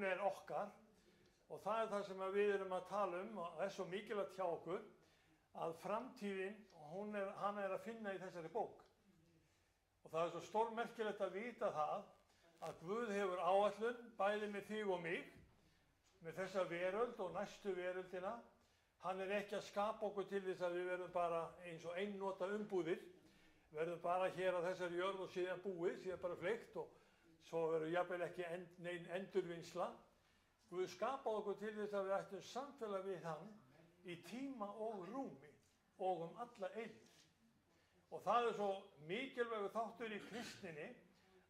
er okkar og það það sem við erum að tala og svo mikilvægt hjá okkur að framtíðin, hann að finna í þessari bók. Og það svo stórmerkilegt að vita það að Guð hefur áætlun bæði með þig og mig, með þessa veröld og næstu veröldina. Hann ekki að skapa okkur til þess að við verðum bara eins og einnota umbúðir, verðum bara hér á þessari jörð og síðan búið, síðan bara fleygt og svo verður jafnvel ekki nein endurvinnsla. Guð skapaði okkur til þess að við ættum samfélag við hann í tíma og rúmi og alla eilífð. Og það svo mikilvægur þáttur í kristninni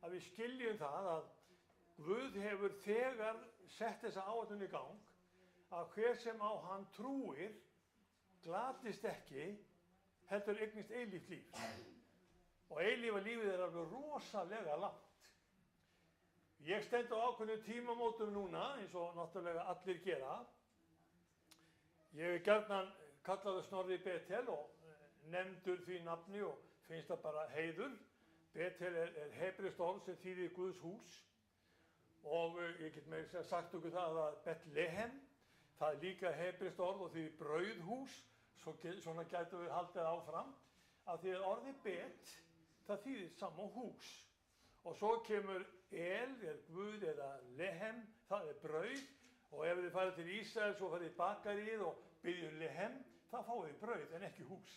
að við skiljum það að Guð hefur þegar sett þessa áætlun í gang að hver sem á hann trúir glatist ekki, heldur eignist eilíft líf. Og eilífa lífið alveg rosalega langt. Ég stend á ákveðnum tímamótum núna, eins og náttúrulega allir gera. Ég gjarnan kallaður Snorri Betel og nefndur því nafni og finnst það bara heiður. Betel hebreskt orð sem þýðir Guðs hús. Og ég get meira sagt okkur það að Betlehem, það líka hebreskt orð og þýðir brauðhús, svona gætum við haldið áfram, að því að orðið bet, það þýðir sama hús. Og svo kemur Guð eða Lehem, það brauð, og ef þið farið til Ísrael, svo farið í bakaríð og byggjum Lehem, það fáið þið brauð en ekki hús.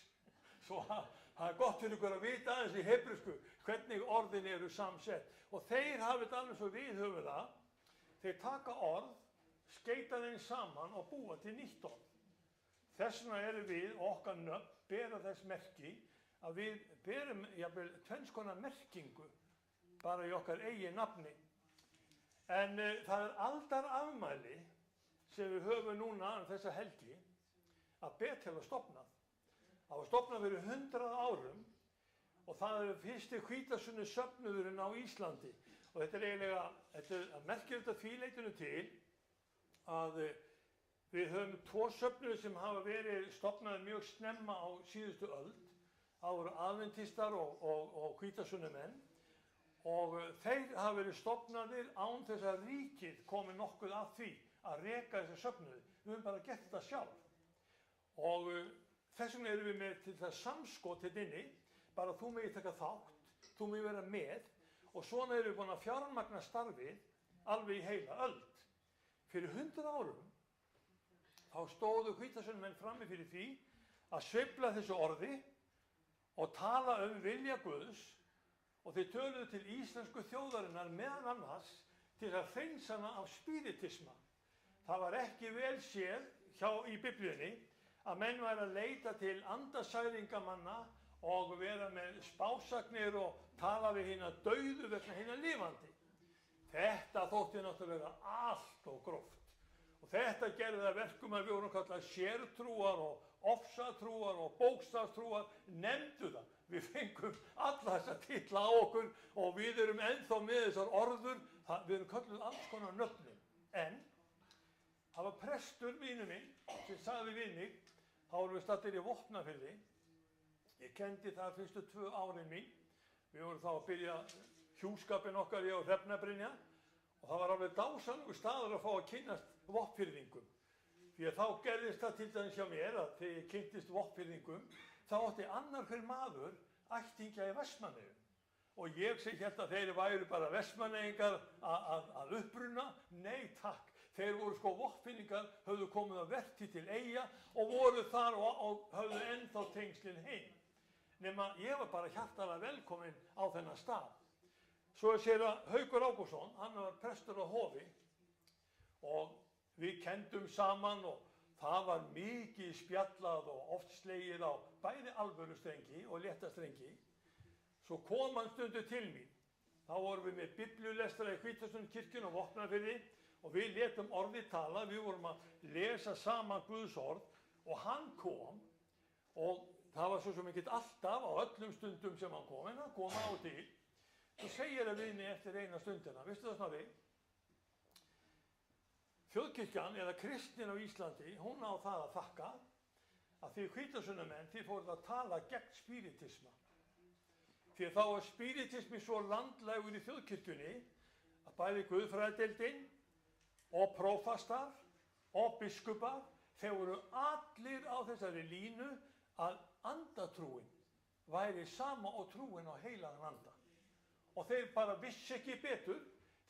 Svo það gott fyrir ykkur að vita aðeins í hebresku hvernig orðin eru samsett. Og þeir hafa þetta alveg svo við höfum það, þeir taka orð, skeyta þeim saman og búa til nýtt orð. Þess vegna erum við, okkar nöfn, bera þess merki að við berum jafnvel tvenns konar merkingu bara í okkar eigin nafni. En það aldarafmæli sem við höfum núna þessa helgi að Betel var stofnað. Það var stofnað fyrir 100 árum og það fyrsti hvítasunnu söfnuðurinn á Íslandi. Og þetta eiginlega, þetta merkir þetta því leytinu til að við höfum 2 söfnuðir sem hafa verið stofnaðir mjög snemma á síðustu öld. Það voru adventistar og hvítasunnumenn. Og þeir hafa verið stofnaðir án þess að ríkið komi nokkuð að því að reka þessa söfnuði. Við höfum bara gert það sjálf. Og þess vegna erum við með til það samskot hérna inni, bara þú megir taka þátt, þú megir vera með og svona erum við búin að fjármagna starfið alveg í heila öld. Fyrir 100 árum þá stóðu hvítasunnumenn frammi fyrir því að sveifla þessu orði og tala vilja Guðs og þeir töluðu til íslensku þjóðarinnar meðal annars til að hreinsa hana af spiritisma. Það var ekki vel séð í Biblíunni að menn væri að leita til andasæringamanna og vera með spásagnir og tala við hina dauðu vegna hina lifandi. Þetta þótti náttúrulega allt og gróft. Og þetta gerði það verkum að við vorum kallað sértrúar og ofsatrúar og bókstafstrúar, nefndu það. Við fengum alla þessa titla á okkur og við erum ennþá með þessar orður, við erum kalluð alls konar nöfnum. En það var prestur, vinur minn, sem sagði við mig, þá vorum við staddir í Vopnafirði. Ég kendi það fyrstu 2 árin mín. Við vorum þá að byrja hjúskapinn okkar ég og Hrefna-Brynja og það var alveg dásamlegur staður að fá að kynnast Vopnfirðingum. Því að þá gerðist það til dæmis hjá mér að þegar ég kynntist Vopnfirðingum, þá átti annar hver maður ættingja í Vestmannaeyjum. Og ég sem hélt að þeir væru bara Vestmannaeyingar að uppruna. Nei takk, þeir voru sko Vopnfirðingar, höfðu komið að verti til Eyja og voru þar og höfðu ennþá tengslin heim. Nema ég var bara hjartanlega velkominn á þennan stað. Svo sér að Haukur Ágústsson, hann var prestur á Hofi og við kenndum saman og það var mikið spjallað og oft slegið á bæði alvörustrengi og léttastrengi. Svo kom hann stundu til mín. Þá vorum við með biblíulestra í Hvítasunnkirkjunni og Vopnafirði og við létum orðið tala. Við vorum að lesa saman Guðs orð og hann kom og það var svo sem ekkert alltaf á öllum stundum sem hann kom, en hann kom á og til. Svo segir það við henni eftir eina stundina, veistu það Snorri? Þjóðkirkjan eða kristnin á Íslandi, hún á það að þakka að því hvítasunnumenn, þið fóruð að tala gegn spiritisma. Því þá var spiritismi svo landlægur í þjóðkirkjunni að bæði guðfræðideildin og prófastar og biskupar, þeir voru allir á þessari línu að andatrúin væri sama og trúin á heilagan anda. Og þeir bara vissi ekki betur.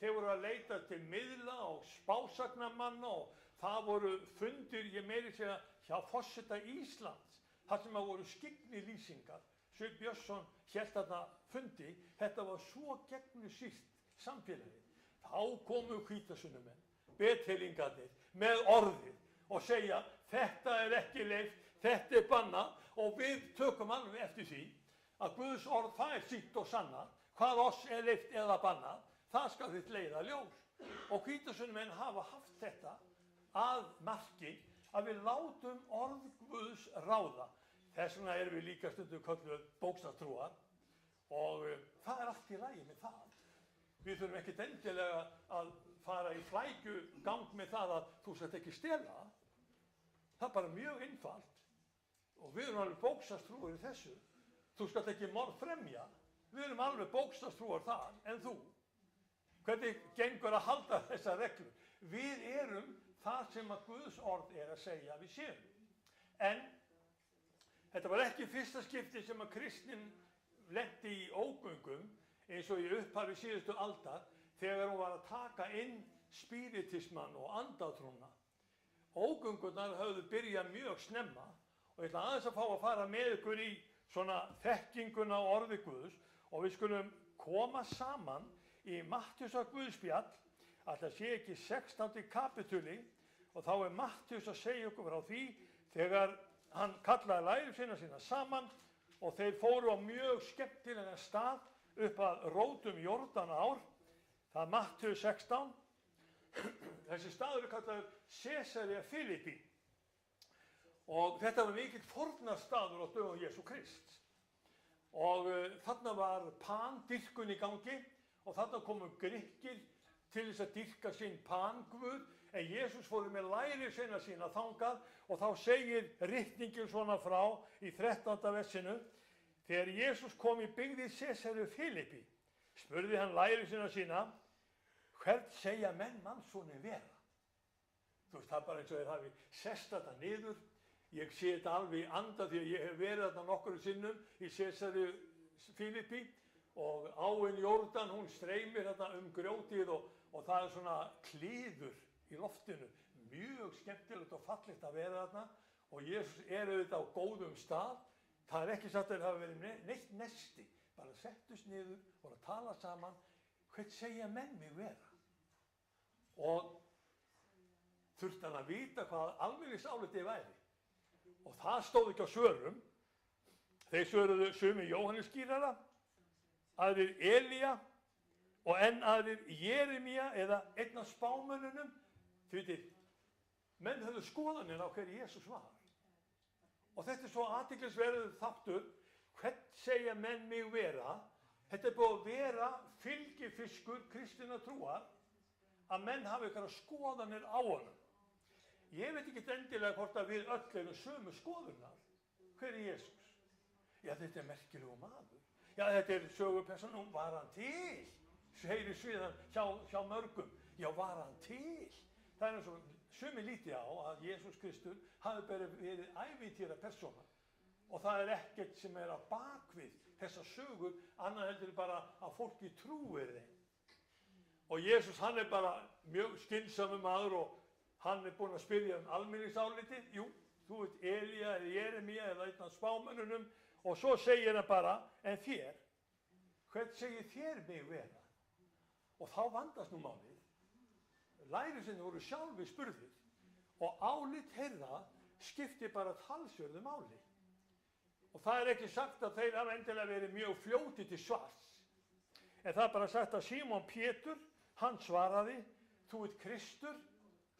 Þeir voru að leita til miðla og spásagnamanna og það voru fundir, ég meiri segja, hjá forseta Íslands, þar sem voru skyggni-lýsingar. Sveinn Björnsson hélt þarna fundi, þetta var svo gegnusýrt samfélagið. Þá komu hvítasunnumenn, bethelingarnir, með orðið og segja, þetta er ekki leyft, þetta er bannað, og við tökum alveg eftir því að Guðs orð það er sýnt og sannað, hvað oss er leyft eða bannað, það skal þitt leiða ljós. Og hvítasunnumenn hafa haft þetta að marki að við látum orð Guðs ráða. Þess vegna erum við líka stundum kölluð bókstafstrúar og það er allt í lagi með það. Við þurfum ekkert endilega að fara í flækjugang með það að þú skalt ekki stela. Það er bara mjög einfalt og við erum alveg bókstafstrúar í þessu. Þú skalt ekki morðfremja. Við erum alveg bókstafstrúar þar en þú. Hvernig gengur að halda þessa reglu? Við erum það sem að Guðs orð er að segja við séum. En þetta var ekki fyrsta skipti sem að kristnin lenti í ógöngum eins og í upphafi síðustu aldar þegar hún var að taka inn spiritismann og andatrúna. Ógöngunar höfðu byrjað mjög snemma og ég ætla aðeins að fá að fara með ykkur í svona þekkinguna og orði Guðs og við skulum koma saman í Mattheusar Guðspjall, alltaf sé ekki 16. kapitúli og þá er Mattheus að segja okkur frá því þegar hann kallaði lærisveina sína saman og þeir fóru á mjög skemmtilegan stað upp að rótum Jórdanár. Það er Mattheus 16. Þessi staður er kallaður Caesarea Philippi og þetta var mikill fórnarstaður á dögum Jesú Krists. Og þarna var pandyrkun í gangi og þarna komu Grikkir til þess að dyrka sinn Pan-guð, en Jesús fór með lærisveina sína þangað og þá segir ritningin svona frá í 13. versinu: þegar Jesús kom í byggði Caesarea Philippi, spurði hann lærisveina sína, hvern segja menn mannssonin vera? Þú veist, það er bara eins og þeir hafi sest þetta niður. Ég sé þetta alveg í anda því að ég hef verið þarna nokkru sinnum í Caesarea Philippi og áin Jórdan, hún streymir þarna grjótið og það er svona klíður í loftinu. Mjög skemmtilegt og fallegt að vera þarna og Jesús er auðvitað á góðum stað. Það er ekki sagt að það hafi verið neitt nesti, bara settust niður og að tala saman. Hvern segja menn mig vera? Og þurfti hann að vita hvað almenningsálitið væri. Og það stóð ekki á svörum. Þeir svöruðu sumir Jóhannes skírara, aðrir Elía og enn aðrir Jeremía eða einn af spámönnunum. Þið vitið, menn höfðu skoðanir á hver Jesús var. Og þetta er svo athyglisverður þáttur, hvern segja menn mig vera? Þetta er búið að vera fylgifiskur kristinna trúar að menn hafi einhverjar skoðanir á honum. Ég veit ekki endilega hvort að við öll erum sömu skoðunar. Hver er Jesús? Já, þetta er merkilegu maður. Já, þetta er sögupersóna. Var hann til? Heyri sviðan hjá mörgum. Já, var hann til? Það er eins og sumi lítið á að Jesús Kristur hafi bara verið ævintýra persóna. Og það er ekkert sem er á bakvið þessa sögur, annað heldur bara að fólki trúir þeim. Og Jesús, hann er bara mjög skynsamur maður og hann er búinn að spyrja almenningsálitið. Jú, þú veit Elía eða Jeremía eða einn af spámönnunum og svo segir hann bara, en þér, hvern segir þér mig vera? Og þá vandast nú málið. Lærisveinarnir voru sjálfir spurðir og álit þeirra skipti bara talsverðu máli. Og það er ekki sagt að þeir hafa endilega verið mjög fljótir til svars. En það er bara sagt að Símon Pétur, hann svaraði, þú ert Kristur,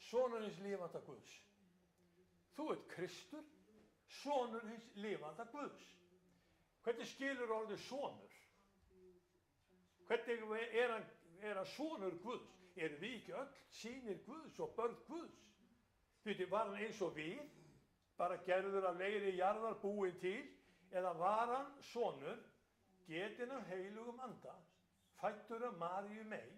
sonur hins lifanda Guðs. Þú ert Kristur, sonur hins lifanda Guðs. Hvernig skilur orðið sonur? Hvernig er hann sonur Guðs? Erum við ekki öll sýnir Guðs og börn Guðs? Því var hann eins og við, bara gerður af leiri jarðar búinn til, eða var hann sonur, getinn af heilugum anda, fæddur af Maríu mey,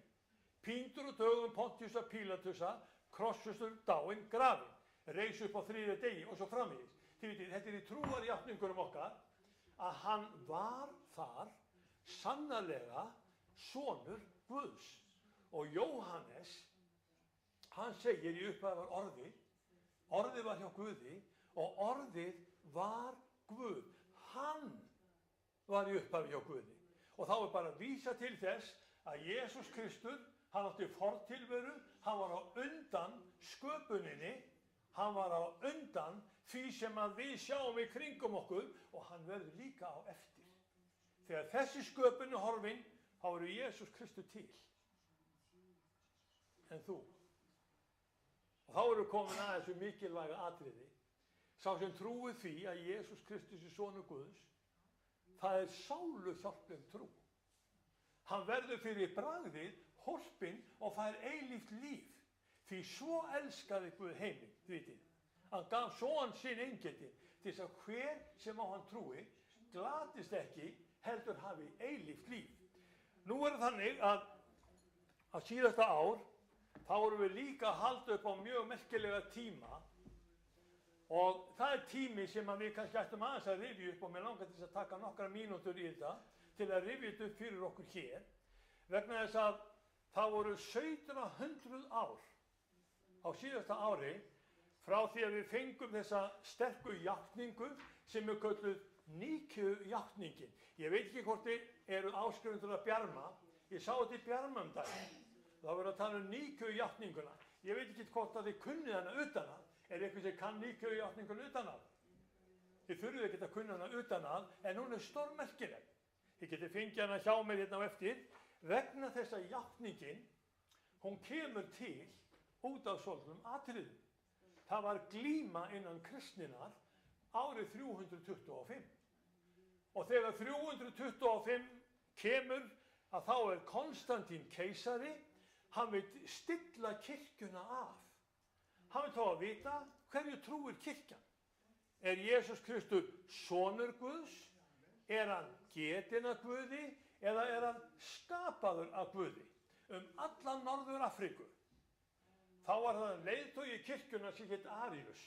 píndur og dögum Pontiusa Pílatusa, krossfestur, dáinn, grafinn, reis upp á 3. degi og svo framvegis. Þið vitið, þetta í trúarjátningunum okkar að hann var þar sannarlega sonur Guðs. Og Jóhannes, hann segir í upphafi var orðið var hjá Guði og orðið var Guð. Hann var í upphafi hjá Guði. Og þá bara að vísa til þess að Jesús Kristur, hann átti fortilveru, hann var á undan sköpuninni, hann var á undan því sem að við sjáum í kringum okkur og hann verður líka á eftir. Þegar þessi sköpun er horfin, þá eru Jesús Kristur til. En þú. Og þá eru komin að þessu mikilvæga atriði. Sá sem trúið því að Jesús Kristus er sonur Guðs, það er sáluhjálpleg trú. Hann verður fyrir bragðið hólpinn og fær eilíft líf. Því svo elskaði Guð heiminn, vitið. Hann gaf son sinn eingetinn til þess að hver sem á hann trúi glatist ekki, heldur hafi eilíft líf. Nú er þannig að síðasta ár þá erum við líka að halda upp á mjög merkilega tíma og það er tími sem við kannski ættum aðeins að rifja upp og mér langar til þess að taka nokkra mínútur í þetta til að rifja þetta upp fyrir okkur hér vegna þess að það voru 1700 ár á síðasta ári frá því að við fengum þessa sterku játningu sem er kölluð Níkejátningin. Ég veit ekki hvort þið eru áskrifundur að Bjarma. Ég sá þetta í Bjarma daginn. Það var að tala Níkejátninguna. Ég veit ekki hvort að þið kunnið hana utan að. Er eitthvað sem kann Níkejátninguna utan að? Þið þurfið ekki að kunna hana utan að, en hún er stórmerkileg. Þið getið fengið hana hjá mér hérna á eftir. Vegna þess að játningin, hún kemur til út af svolítum atriðum. Það var glíma innan kristninnar árið 325. Og þegar 325 kemur að þá er Konstantín keisari, hann vil stilla kirkjuna af. Hann vil þá að vita hverju trúir kirkjan. Er Jesús Kristur sonur Guðs? Er hann getinn af Guði? Eða er hann skapaður af Guði? Alla Norður Afríku. Þá var það leiðtogi kirkjuna sem hét Aríus.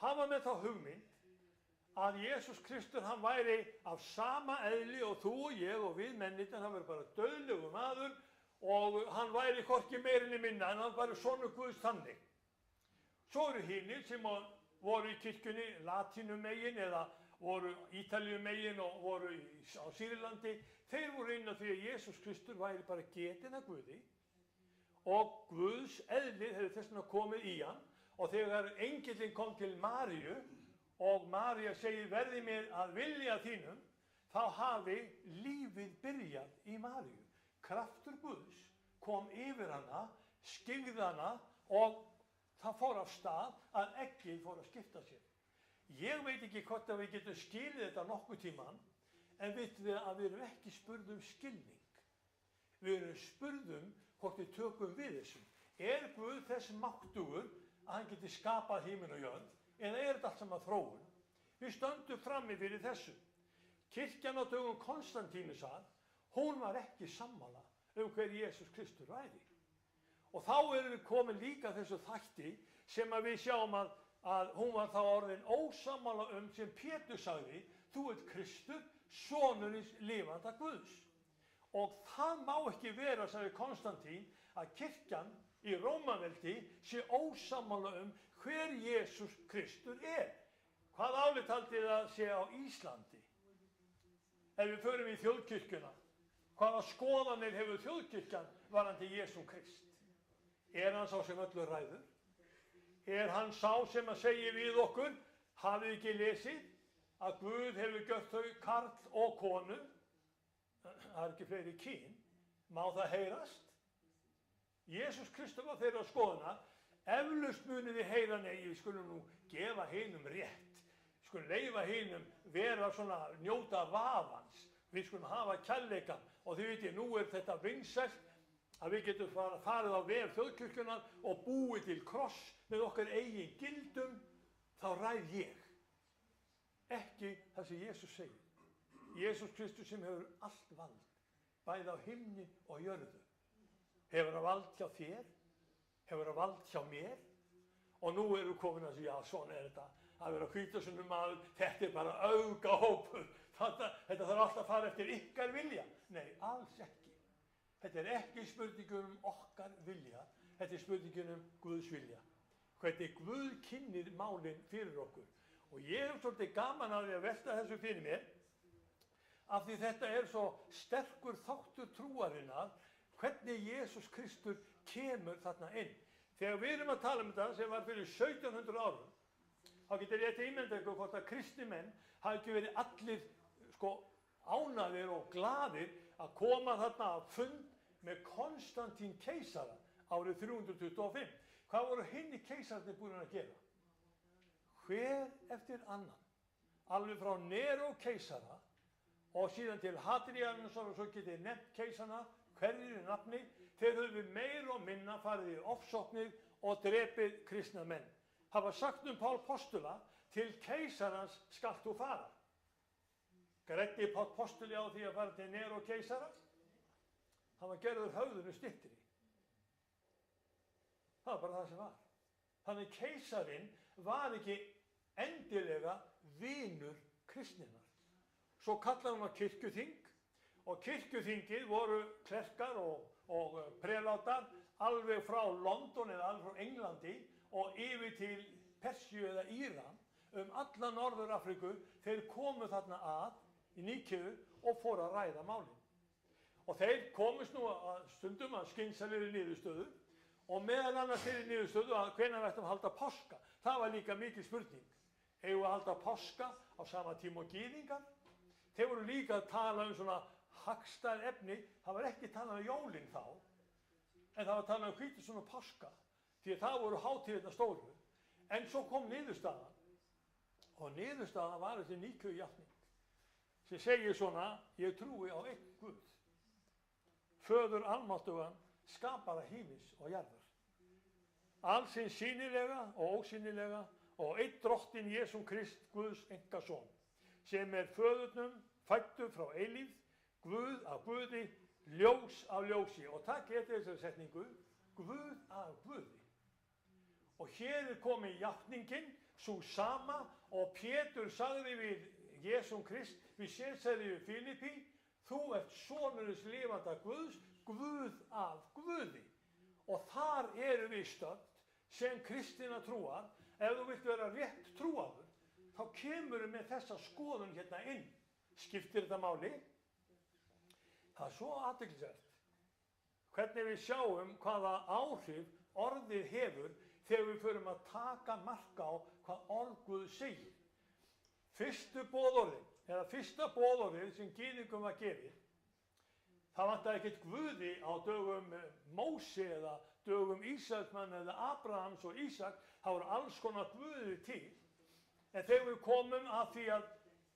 Hann var með þá hugmynd að Jesús Kristur hann væri af sama eðli og þú og ég og við mennirnir, hann væri bara dauðlegur maður og hann væri hvorki meirinni minna en hann væri sonur Guðs þannig. Svo eru hinir sem voru í kirkjunni Latínumegin eða voru Ítalíumegin og voru á Sýrlandi, þeir voru inn á því að Jesús Kristur væri bara getinn af Guði og Guðs eðli hefði þess vegna komið í hann og þegar engillinn kom til Maríu og María segir verði mér að vilja þínum, þá hafi lífið byrjað í Maríu. Kraftur Guðs kom yfir hana, skyggði hana og það fór af stað að eggið fór að skipta sér. Ég veit ekki hvort að við getum skilið þetta nokkuð tíman, en vitið við að við erum ekki spurð skilning. Við erum spurð hvort við tökum við þessu. Er Guð þess máttugur að hann geti skapað himinn og jörð? Eða er þetta allt saman þróun? Við stöndum frammi fyrir þessu. Kirkjan á dögum Konstantínusar, hún var ekki sammála hver Jesús Kristur væri. Og þá erum við komin líka þessu þætti sem að við sjáum að hún var þá orðin ósammála sem Pétur sagði, þú ert Kristur, sonurins lifanda Guðs. Og það má ekki vera, sagði Konstantín, að kirkjan í Rómaveldi sé ósammála hver Jesús Kristur er. Hvað álit haldið að sé á Íslandi? Ef við förum í þjóðkirkjuna, hvaða skoðanir hefur þjóðkirkjan varðandi Jesú Krist? Er hann sá sem öllu ræður? Er hann sá sem að segja við okkur, hafið ekki lesið, að Guð hefur gjört þau karl og konu? Það er ekki fleiri kyn. Má það heyrast? Jesús Kristur var þeirra skoðana, eflaust munið þið heyra, nei, við skulum nú gefa hinum rétt. Við skulum leyfa hinum vera svona njóta vafans. Við skulum hafa kærleikann og þið veitir, nú er þetta vinsælt að við getum farið á vef þjóðkirkjunnar og búið til kross með okkar eigin gildum, þá ræð ég. Ekki það sem Jesús segir. Jesús Kristus sem hefur allt vald, bæði á himni og jörðu, Hefur hann vald hjá þér? Hefur hann vald hjá mér? Og nú eru komin að segja, já, svona þetta. Að vera hvítasunum maður, þetta bara öfgahópur. Þetta þarf alltaf að fara eftir ykkar vilja. Nei, alls ekki. Þetta ekki spurningum okkar vilja. Þetta spurningum Guðs vilja. Hvernig Guð kynnir málin fyrir okkur. Og ég svolítið gaman að því að velta þessu fyrir mér, af því þetta svo sterkur þáttur trúarinnar, hvernig Jesús Kristur kemur þarna inn. Þegar við erum að tala þetta sem var fyrir 1700 árum, þá getur ég ímynda ykkur hvort að kristni menn hafi ekki verið allir ánægðir og glaðir að koma þarna að fund með Konstantín keisara árið 325. Hvað voru hinni keisararnir búin að gera? Hver eftir annan, alveg frá Nero keisara og síðan til Hadrianusar og svo getið nefnt keisarana, hverjir í nafni, þeir höfðu meir og minna farið í ofsóknir og drepið kristna menn. Það var sagt Pál postula, til keisarans skalt þú fara. Greiddi Pál postuli á því að fara til Nero keisara? Hann var gerður höfðinu styttri. Það var bara það sem var. Þannig keisarinn var ekki endilega vinur kristninnar. Svo kallaði hann á kirkjuþing og kirkjuþingið voru klerkar og prelátar alveg frá London eða alveg frá Englandi og yfir til Persíu eða Íran, alla Norður-Afríku, þeir komu þarna í Níkeu og fóru að ræða málin. Og þeir komust nú stundum að skynsamlegri niðurstöðu og meðal annars þeirri niðurstöðu að hvenær ættum að halda páska. Það var líka mikil spurning. Eigum við að halda páska á sama tíma og gyðingar? Þeir voru líka að tala svona hagstæð efni. Það var ekki talað jólin þá, en það var talað hvítasunnu og páska, því að það voru hátíðirnar stóru. En svo kom niðurstaðan, og niðurstaðan var þessi Níkeu-játning, sem segir svona, ég trúi á einn Guð, föður almáttugan, skapara himins og jarðar, allsins sýnilega og ósýnilega, og einn drottinn Jesúm Krist, Guðs einkason, sem föðurnum fæddur frá eilífð, Guð af Guði, ljós af ljósi. Og takk eftir þessari setningu, Guð af Guði. Og hér komin játningin, svo sama, og Pétur sagði við Jesúm Krist, við sérsæði við Filipi, þú ert sonurins lifanda Guðs, Guð af Guði. Og þar við stödd sem kristina trúar. Ef þú vilt vera rétt trúaður, þá kemur með þessa skoðun hérna inn. Skiptir þetta máli? Það svo athyglisvert hvernig við sjáum hvaða áhrif orðið hefur þegar við förum að taka mark á hvað orð Guð segir. Fyrsta boðorðið sem gyðingum var gefið, það vantaði ekkert Guði á dögum Móse eða dögum Ísraelsmann eða Abrahams og Ísak. Það voru alls konar Guði til. En þegar við komum að því að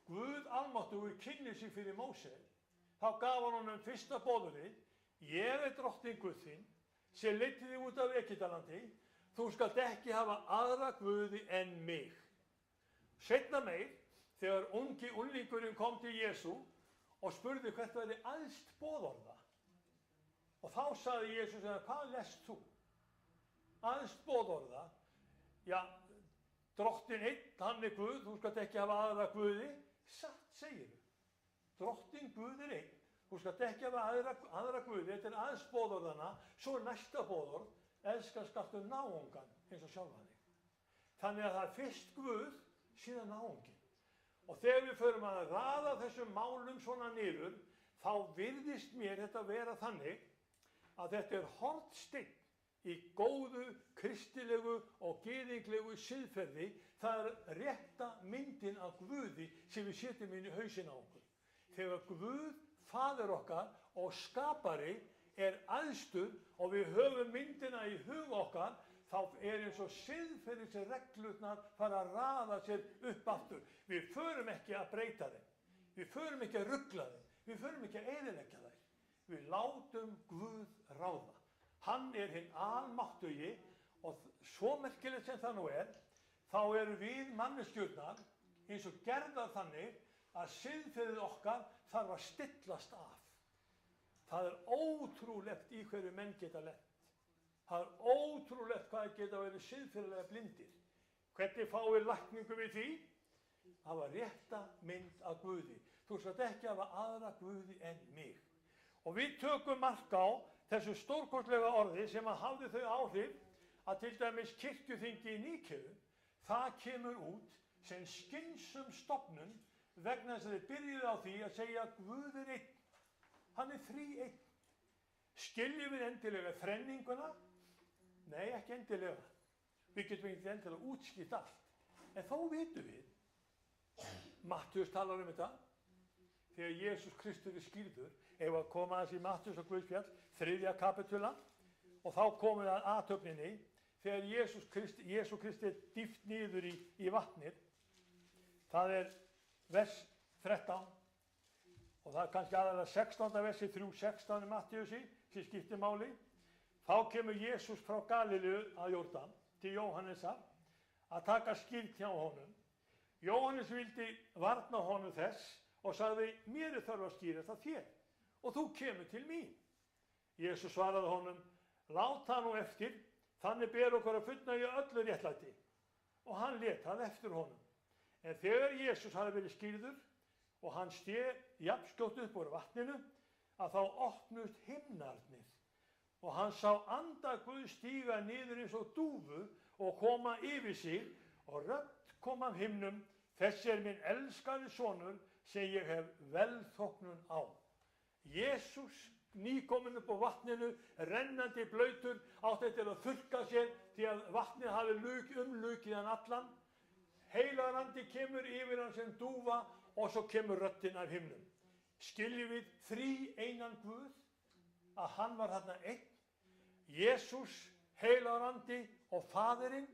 Guð almáttugur kynnir sig fyrir Móse, þá gaf hann honum fyrsta boðorðið, ég drottinn Guð þinn, sem leiddi þig út af Egyptalandi, þú skalt ekki hafa aðra guði en mig. Seinna meir, þegar unglingurinn kom til Jesú og spurði hvert væri æðst boðorða. Og þá sagði Jesús, hvað lest þú? Æðst boðorða, já, drottinn einn, hann Guð, þú skalt ekki hafa aðra guði. Satt segir þú. Drottinn Guð einn, þú skalt ekki hafa aðra guði, þetta æðst boðorðana, svo næsta boðorð, elska skaltu náungan eins og sjálfan þig. Þannig að það fyrst Guð, síðan náungin. Og þegar við förum að raða þessum málum svona niður, þá virðist mér þetta vera þannig að þetta hornsteinn í góðu, kristilegu og gyðinglegu siðferði. Það rétta myndin af Guði sem við setjum inn í hausinn á okkur. Þegar Guð, faðir okkar og skapari æðstur og við höfum myndina í hug okkar, þá eins og siðferðisreglurnar fara að raða sér upp aftur. Við förum ekki að breyta þeim. Við förum ekki að rugla þeim. Við förum ekki að eyðileggja þær. Við látum Guð ráða. Hann hinn almáttugi og svo merkilegt sem það nú þá eru við manneskjurnar eins og gerðar þannig að siðferðið okkar þarf að stillast af. Það ótrúlegt í hverju menn geta lent. Það ótrúlegt hvað geta verið siðferðilega blindir. Hvernig fáið lækningu við því? Það var rétta mynd af Guði. Þú skalt ekki hafa aðra Guði en mig. Og við tökum mark á þessu stórkostlega orði sem að hafði þau áhrif að til dæmis kirkjuþingi í Níkeu, það kemur út sem skynsum stofnun vegna þess að þeir byrjuðu á því að segja Guð einn. Hann þríeinn. Skiljum við endilega þrenninguna? Nei, ekki endilega. Við getum ekki endilega útskýrt allt. En þó vitum við, Mattheus talar þetta, þegar Jesús Kristur skýrður, ef að koma aðeins í Mattheus og Guðspjall, 3. kapitula, og þá komum við að athöfninni, þegar Jesús Kristi dýft niður í vatnið. Það vers 13, og það kannski aðalega 16. versi 3:16 í Mattheusi, sem skiptir máli. Þá kemur Jesús frá Galileu að Jórdan til Jóhannesar að taka skírn hjá honum. Jóhannes vildi varna honum þess og sagði, mér þarf að skýrast að þér og þú kemur til mín. Jesús svaraði honum, lát það nú eftir, þannig ber okkur að fullnægja öllu réttlæti. Og hann lét það eftir honum. En þegar Jesús hafði verið skýrður og hann steg jafnskjótt upp úr vatninu, að þá opnust himnarnir. Og hann sá anda Guð stíga niður eins og dúfu og koma yfir sig og rödd kom af himnum, þessi minn elskaði sonur sem ég hef velþóknun á. Jesús nýkominn upp á vatninu, rennandi blautur, átti til að þurrka sér því að vatnið hafi umlukið hann allan. Heilagur andi kemur yfir hann sem dúfa og svo kemur röddin af himnum. Skiljum við þríeinan Guð, að hann var þarna einn, Jesús, heilagur andi og Faðirinn.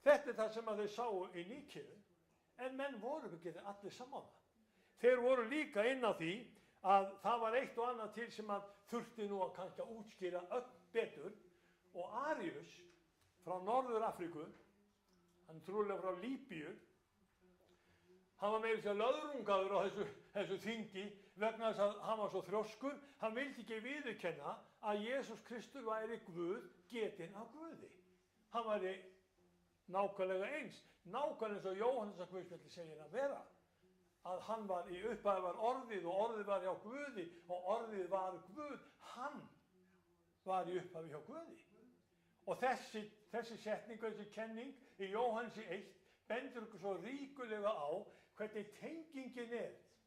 Þetta það sem að þau sáu í Níkeu, en menn voru ekki allir saman. Þeir voru líka inn á því að það var eitt og annað til sem að þurfti nú að kannski að útskýra öll betur, og Arius frá Norður-Afríku, hann trúlega frá Líbíu, hann var meira sér löðrungaður á þessu þingi vegna þess að hann var svo þrjóskur. Hann vildi ekki viðurkenna að Jesús Kristur væri Guð, getinn af Guði. Hann væri nákvæmlega eins, nákvæmlega eins og Jóhannesar Guðspjalli segir að vera. Að hann var í upphafi var orðið og orðið var hjá Guði og orðið var Guð. Hann var í upphafi hjá Guði. Og þessi setning, þessi kenning í Jóhannesi 1 bendur okkur svo ríkulega á hvernig tengingin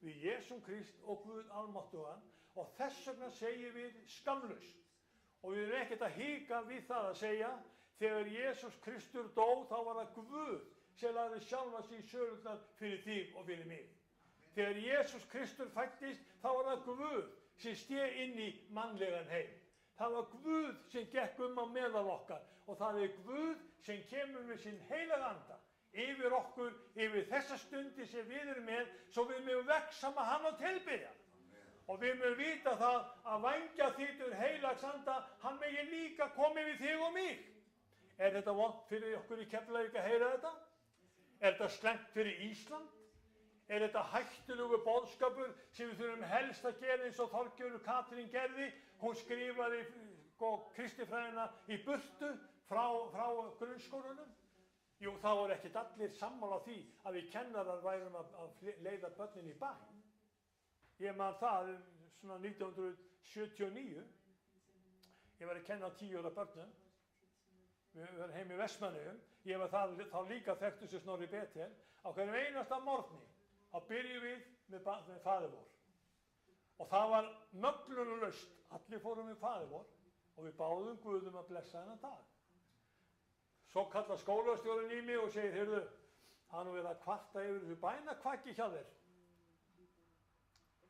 við Jesúm Krist og Guð almáttugan, og þess vegna segjum við skamlaust. Og við erum ekkert að hika við það að segja, þegar Jesús Kristur dó, þá var það Guð sem lagði sjálfa sig í sölurnar fyrir þig og fyrir mig. Þegar Jesús Kristur fæddist, þá var það Guð sem steg inn í mannlegan heim. Það var Guð sem gekk á meðal okkar, og það er Guð sem kemur með sinn heilaga anda yfir okkur, yfir þessa stundi sem við erum með, svo við mögum vexa með hann og tilbyrja. Og við mögum vita það að vængja þýtur heilags anda, hann megi líka komið við þig og mig. Er þetta vont fyrir okkur í Keflavík að heyra þetta? Er þetta slæmt fyrir Ísland? Er þetta hættulegur boðskapur sem við þurfum helst að gera eins og Þorgerður Katrín gerði? Hún skrifaði kristifræðina í burtu frá grunnskólanum. Jú, þá voru ekkert allir sammála því að við kennarar værum að leiða börnin í bæ. Ég man það svona 1979. Ég var að kenna 10 ára börnum. Við varum heim í Vestmannaeyjum. Ég var þá líka þekktur sem Snorri Betel. Á hverjum einasta morgni þá byrjum við með faðir vor. Og það var möglunarlaust. Allir fórum með faðir vor og við báðum Guðum að blessa þennan dag. Svo kallar skólastjórinn í mig og segir, heyrðu, það nú verið að kvarta yfir þessu bænakvaki hjá þér.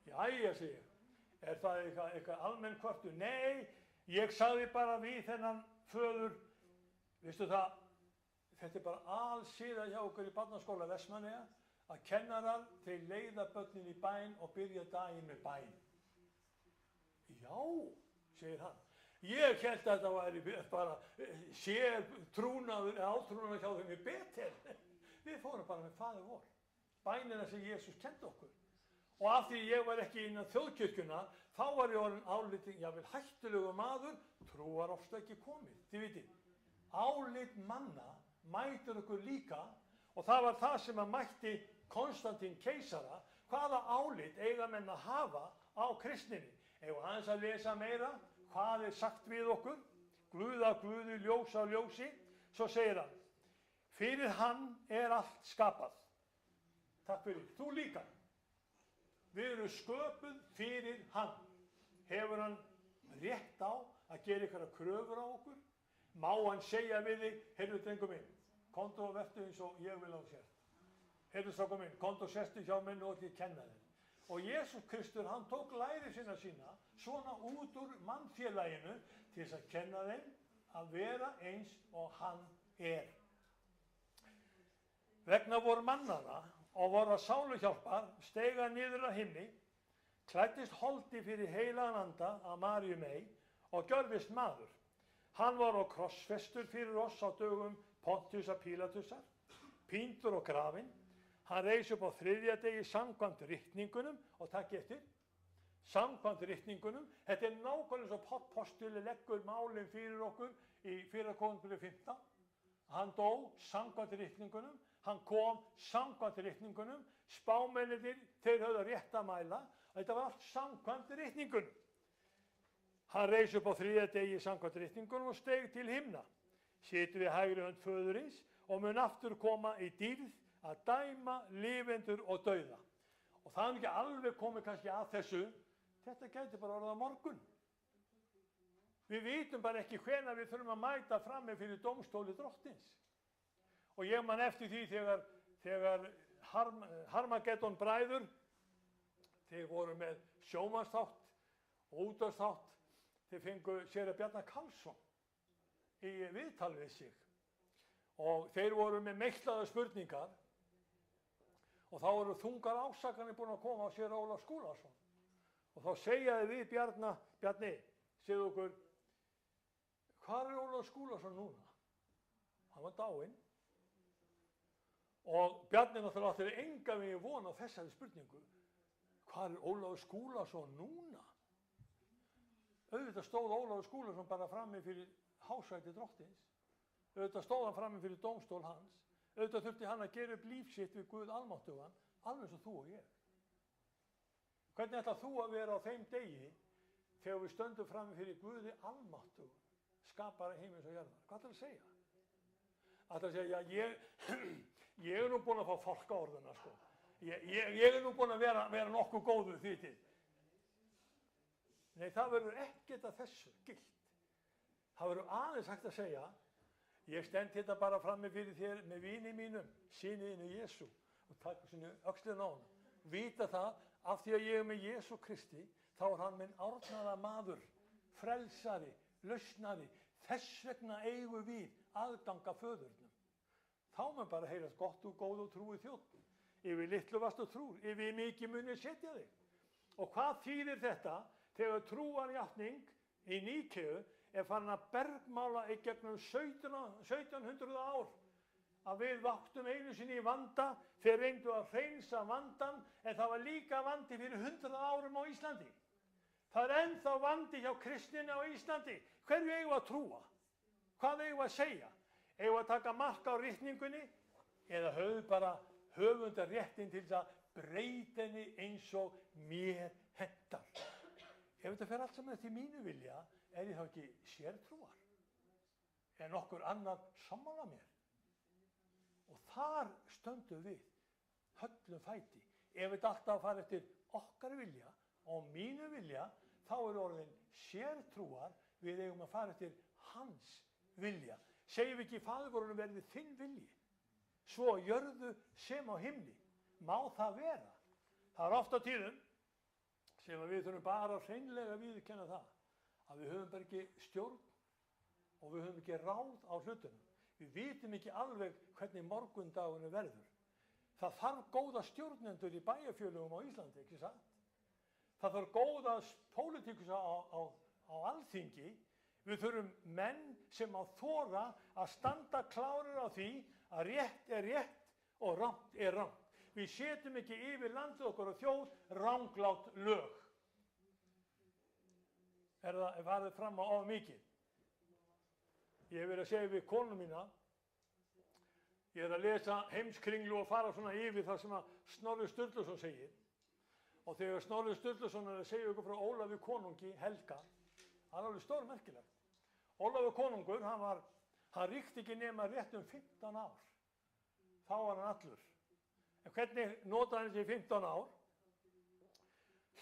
Jæja, segir ég, er það eitthvað almenn kvartu? Nei, ég sagði bara við þennan föður, veistu það, þetta er bara alsíða hjá okkur í barnaskóla Vestmannaeyja, að kennarar, þeir leiða börnin í bæn og byrja daginn með bæn. Já, segir hann. Ég held að þetta væri bara sér trúnaður eða átrúnaður hjá þeim í Betel. Við fórum bara með faðir vor. Bænina sem Jesús kendi okkur. Og af því ég var ekki innan þjóðkirkjuna, þá var ég orðinn álitinn, jável hættulegu maður, trúarofstæki komið. Þið vitið, álit manna mætir okkur líka, og það var það sem að mætti Konstantín keisara. Hvaða álit eiga menn að hafa á kristninni? Eigum aðeins að lesa meira, hvað er sagt við okkur? Guð af Guði, ljós af ljósi. Svo segir hann, fyrir hann er allt skapað. Takk fyrir, þú líka. Við erum sköpuð fyrir hann. Hefur hann rétt á að gera ykkur kröfur á okkur? Má hann segja við þig, heyrðu drengur minn, komdu og vertu eins og ég vil á sér. Heyrðu strákur minn, komdu og sestu hjá minn og ég kenna þér. Og Jesús Kristur, hann tók læri sína svona út úr mannfélaginu til þess að kenna þeim að vera eins og hann er. Vegna voru mannana og voru að sáluhjálpar, steiga niður að himni, klæddist holdi fyrir heilagan anda að Maríu mey og gjörðist maður. Hann var á krossfestur fyrir oss á dögum Pontiusar Pílatusar, píndur og grafinn. Hann reis upp á þriðja degi samkvæmt ritningunum, og takk eftir, samkvæmt ritningunum. Þetta er nákvæmlega eins og postuli leggur málin fyrir okkur í 1. Korinthubréf 15. Hann dó samkvæmt ritningunum, hann kom samkvæmt ritningunum, spámennirnir, þeir höfðu rétt að mæla, og þetta var allt samkvæmt ritningunum. Hann reis upp á þriðja degi samkvæmt ritningunum og steig til himna, situr við hægri hönd föðurins og mun aftur koma í dýrð að dæma lifendur og dauða. Og það er ekki alveg komið kannski að þessu, þetta gæti bara orðið á morgun. Við vitum bara ekki hvenær við þurfum að mæta frammi fyrir dómstóli drottins. Og ég man eftir því þegar Harmageddon bræður, þeir voru með sjómannsþátt og útvarpsþátt, þeir fengu séra Bjarna Karlsson í viðtal við sig. Og þeir voru með meiklaðar spurningar, og þá eru þungar ásakanir búin að koma á séra Ólaf Skúlason. Og þá segjaði við Bjarni, segðu okkur, hvar er Ólaf Skúlason núna? Hann var dáinn. Og Bjarni náttúrulega átti engan veginn von á þessari spurningu. Hvar er Ólafur Skúlason núna? Auðvitað stóð Ólafur Skúlason bara frammi fyrir hásæti drottins. Auðvitað stóð hann frammi fyrir dómstól hans. Auðvitað þurfti hann að gera upp líf sitt við Guð almáttugan, alveg eins og þú og ég. Hvernig ætlar þú að vera á þeim degi þegar við stöndum frammi fyrir Guði almáttugan, skapara heimins og jarðar? Hvað ætlar að segja? Ætlar að segja, ég er nú búinn að fá fálkaorðuna, sko. Ég er nú búinn að vera nokkuð góður því til. Nei, það verður ekkert að þessu gilt. Það verður aðeins hægt að segja, ég stend hérna bara frammi fyrir þér með vini mínum, syniðinu Jesú, og taka sinni öxlina á honum. Vita það, af því að ég er með Jesú Kristi, þá er hann minn árnaða maður, frelsari, lausnari. Þess vegna eigum við aðganga föðurnum. Þá mun bara heyrast gott og góð og trúi þjótt. Yfir litlu varstu trúr, yfir mikið munið setja þig. Og hvað þýðir þetta þegar trúarjátning í Níkeu er farin að bergmála í gegnum 1700 ár? Að við vaktum einu sinni í vanda, þeir reyndu að hreinsa vandan, en það var líka vandi fyrir 100 árum á Íslandi. Það er ennþá vandi hjá kristninni á Íslandi. Hverju eigum við að trúa? Hvað eigum við að segja? Eigum við að taka mark á ritningunni? Eða höfum við bara höfundar réttin til þess að breyta henni eins og mér hentar? Ef þetta fer allt saman eftir mínu vilja, er ég þá ekki sértrúar? Er nokkur annar sammála mér? Og þar stöndum við, höllum fæti. Ef þetta alltaf fara eftir okkar vilja og mínu vilja, þá er orðin sértrúar, við eigum að fara eftir hans vilja. Segjum við ekki í Faðirvorinu verði þinn vilji, svo jörðu sem á himni. Má það vera? Það er oft á tíðum sem við þurfum bara hreinlega að viðurkenna það, að við höfum bara ekki stjórn og við höfum ekki ráð á hlutunum. Við vitum ekki alveg hvernig morgundagunum verður. Það þarf góða stjórnendur í bæjarfélögum á Íslandi, ekki satt? Það þarf góða pólitíkusa á Alþingi. Við þurfum menn sem á þora að standa klárir á því að rétt er rétt og rangt er rangt. við setjum ekki yfir landið okkar og þjóð ranglát lög. Það farið fram á of mikið. Ég hef verið að segja við konu mína, ég er að lesa Heimskringlu og fara svona yfir það sem að Snorri Sturluson segir. Og þegar Snorri Sturluson er að segja ykkur frá Ólafi konungi Helga, það er alveg stórmerkilegt. Ólafur konungur, hann ríkti ekki nema rétt 15 ár. Þá var hann allur. En hvernig notaði hann þessi 15 ár?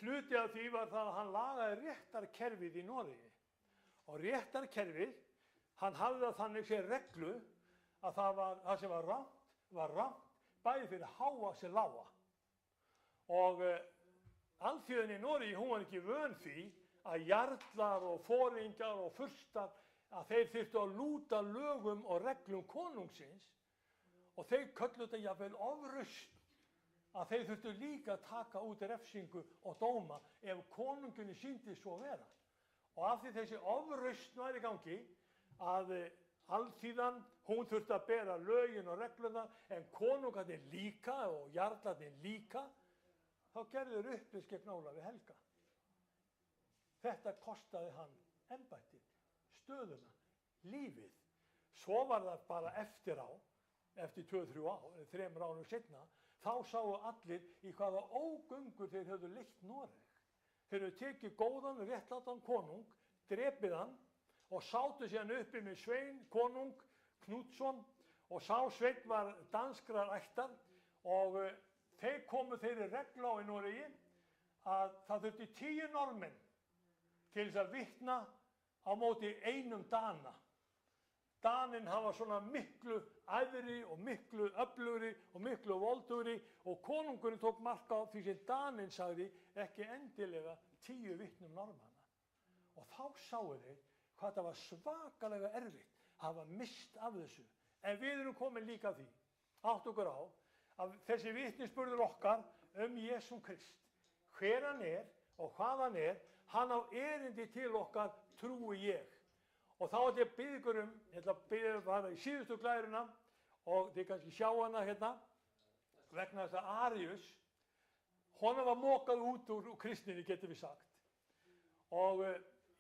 Hluti af því var það að hann lagaði réttarkerfið í Noregi. Og réttarkerfið, hann hafði það þannig sér reglu að það sem var rangt, bæði fyrir háa sem lága. Og alþýðin í Noregi, hún var ekki vön því að jarlar og foringjar og furstar, að þeir þyrftu að lúta lögum og reglum konungsins, og þeir kölluðu þetta jafnvel ofrausn, að þeir þurftu líka að taka út refsingu og dóma ef konungunni sýndi svo vera. Og af því þessi ofrausn var í gangi, að alþýðan, hún þurfti að bera lögin og regluna, en konungarnir líka og jarlarnir líka, þá gerðu þeir uppreisn gegn Ólafi helga. Þetta kostaði hann embættið, stöðuna, lífið. Svo var það bara eftir 2-3 ár, 3 árum seinna, þá sáu allir í hvaða ógöngur þeir höfðu leitt Noreg. Þeir höfðu tekið góðan, réttlátan konung, drepið hann og sátu síðan uppi með Svein, konung Knútsson, og sá Sveinn var danskrar ættar, og þeir komu þeirri reglu á í Noregi að það þurfti 10 norðmenn til þess að vitna á móti einum Dana. Daninn hafa svona miklu æðri og miklu öflugri og miklu voldugri, og konungurinn tók mark á því sem Daninn sagði, ekki endilega 10 vitnum norðmanna. Og þá sáu þeir hvað það var svakalega erfitt að hafa mist af þessu. En við erum komin líka að því, átt okkur á, að þessi vitnisburður okkar Jesum Krist, hver hann og hvað hann hann á erindi til okkar, trúi ég. Og þá ætla ég að biðja ykkur ég ætla að biðja hana í síðustu glæruna, og þið kannski sjá hana hérna, vegna þess að Arius, honum var mokað út úr kristninni, getum við sagt. Og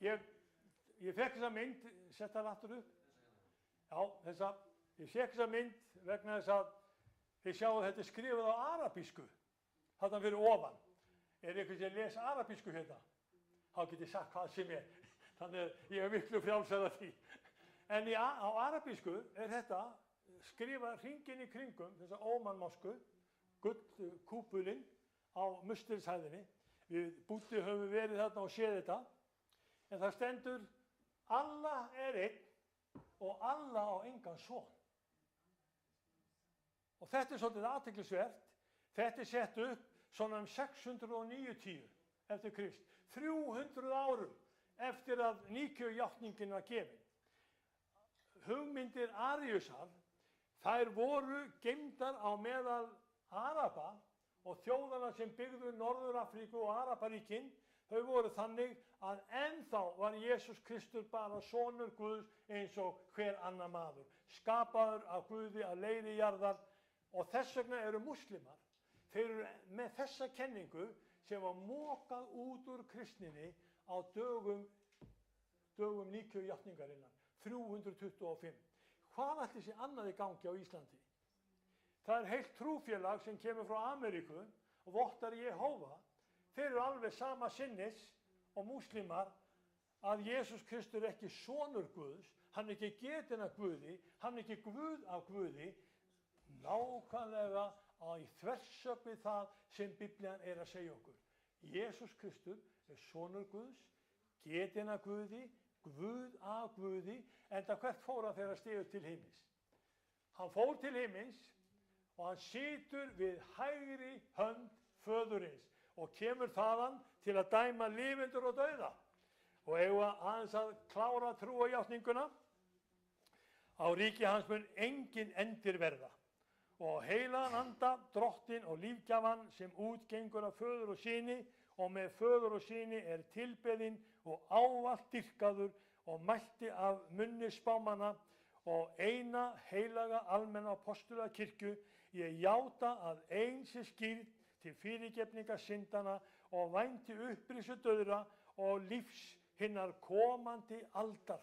ég fekk þessa mynd, sett það aftur upp. Já, ég fekk þessa mynd vegna þess að þið sjáu að þetta er skrifað á arabísku, þarna fyrir ofan. Er einhvern sem les arabísku hérna? Þá get ég sagt hvað sem Þannig að ég miklu frjálsar af því. En á arabísku er þetta skrifað hringinn í kringum, þessa ómannmosku, gullkúpulinn á Mustilshæðinni. Við Búddi höfum verið þarna og séð þetta. En það stendur, Allah er einn og Allah á engan son. Og þetta er svolítið athyglisvert. Þetta er sett upp svona 690 eftir Krist. 300 árum eftir að Níkeu-játningin var gefin. Hugmyndir Ariusar, þær voru geymdar á meðal Araba og þjóðana sem byggðu Norður-Afríku og Araparíkin. Þau voru þannig að ennþá var Jesús Kristur bara sonur Guðs eins og hver annar maður, skapaður af Guði að leiri jarðar, og þess vegna eru múslimar. Þeir eru með þessa kenningu sem var mokað út úr kristninni á dögum Níkeu-játningarinnar, 325. Hvað ætli sé annað í gangi á Íslandi? Það er heilt trúfélag sem kemur frá Ameríku og vottar Jehóva. Þeir eru alveg sama sinnis og múslimar, að Jesús Kristur er ekki sonur Guðs, hann er ekki getinn af Guði, hann er ekki Guð af Guði, nákvæmlega í þversögn við það sem Biblían er að segja okkur. Jesús Kristur er sonur Guðs, getinn af Guði, Guð af Guði, enda hvert fór hann þegar hann steig upp til himins? Hann fór til himins og hann situr við hægri hönd föðurins og kemur þaðan til að dæma lifendur og dauða. Og eigum aðeins að klára trúarjátninguna. Á ríki hans mun engin endir verða. Og heilagan anda, drottinn og lífgjafan sem útgengur af föður og syni, og með föður og syni er tilbeðinn og ávallt dýrkaður og mælti af munni spámanna og eina heilaga almenna apóstola kirkju. Ég játa að ein sé skírð til fyrirgefningar syndana og vænti upprisu dauðra og lífs hinnar komandi aldar.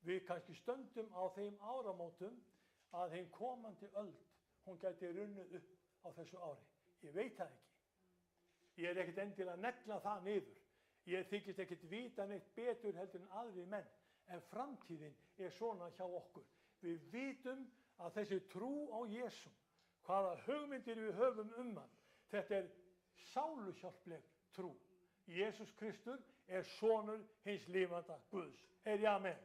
Við kannski stöndum á þeim áramótum að þeim komandi öld, hún gæti runnið upp á þessu ári. Ég veit það ekki. Ég er ekkert endilega að negla það niður. Ég þykist ekkert vita neitt betur heldur en aðrir menn. En framtíðin er svona hjá okkur. Við vitum að þessi trú á Jesú, hvaða hugmyndir við höfum hann, þetta er sáluhjálpleg trú. Jesús Kristur er sonur hins lifanda Guðs. Heyri amen.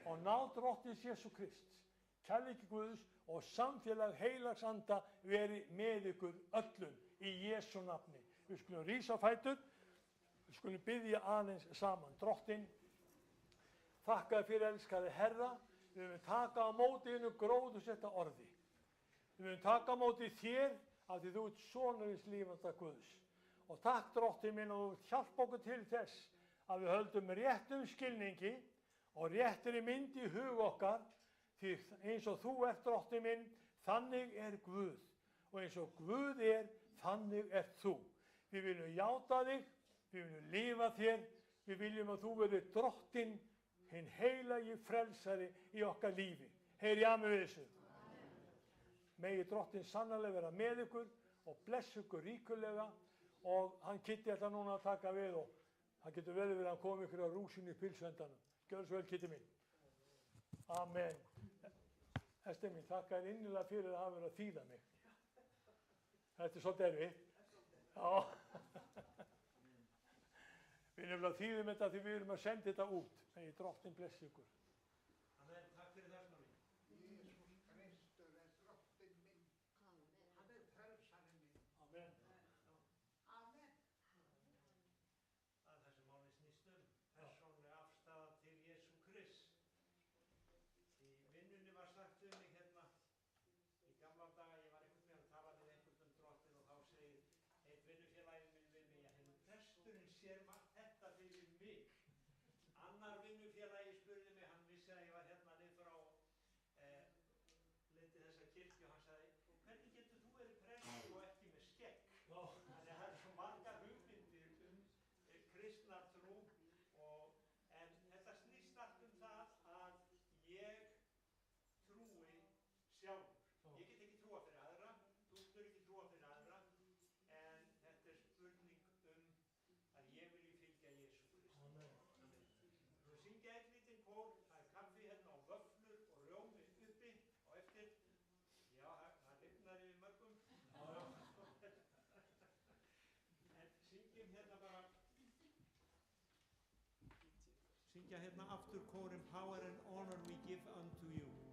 Og náð drottins Jesú Krists, kærleiki Guðs og samfélag heilags anda veri með ykkur öllum í Jesú nafni. Við skulum rísa á fætur, við skulum biðja aðeins saman. Drottinn, þakka þér fyrir elskaði Herra, við viljum taka á móti einu gróðursetta orði. Við viljum taka á móti þér af því þú ert sonur hins lifanda Guðs. Og takk Drottinn minn og þú hjálpa okkur til þess að við höldum réttum skilningi og réttri mynd í hug okkar, því eins og þú ert Drottinn minn, þannig er Guð. Og eins og Guð er, þannig ert þú. Við viljum játa þig, við viljum lifa þér, við viljum að þú verið Drottinn, hinn heilagi frelsari í okkar lífi. Heyri amen við þessu. Megi Drottinn sannarlega vera með ykkur og blessa ykkur ríkulega og hann Kitti ætla núna að taka við og það getur vel verið að hann komi ykkur á rúsinu í pilsvendanum. Gjörðu svo vel Kitti mín. Amen. Ester mín, þakka þér innilega fyrir að hafa verið að þýða mig. Þetta er svolítið erfitt. Já. Við nefnilega þýðum þetta því við erum að senda þetta út. Megi Drottinn blessi ykkur. Amen. Takk fyrir þessna mín. Jesús Kristur er Drottinn minn. Hann er frelsarinn minn. Amen. Amen. Það er það sem málið snýst um. Persónuleg afstaða til Jesú Krist. Í vinnunni var sagt um mig hérna í gamla daga, ég var einhvern veginn að tala við einhvern Drottinn og þá segir eitt vinnufélagi minn við mig, já, presturinn sér þetta fyrir mig. Annar vinnufélagi spurði mig, hann vissi að ég var hérna niður frá leiti þessa kirkju og hann sagði, hvernig getur þú verið prestur og ekki með skegg? Þannig að það er svo margar hugmyndir kristna trú en þetta snýst allt það að ég trúi sjálfur. Ég get ekki trúa fyrir aðra, þú getur ekki trúa fyrir aðra, en þetta er spurning að ég vilji fylgja Jesú Kristi. Amen. Þú syngja einn lítinn kór, það er kaffi hérna og vöfflur og rjómi uppi og eftir. Já, það lifnar yfir mörgum. En syngjum hérna bara, syngja hérna aftur kórin Power and honor we give unto you.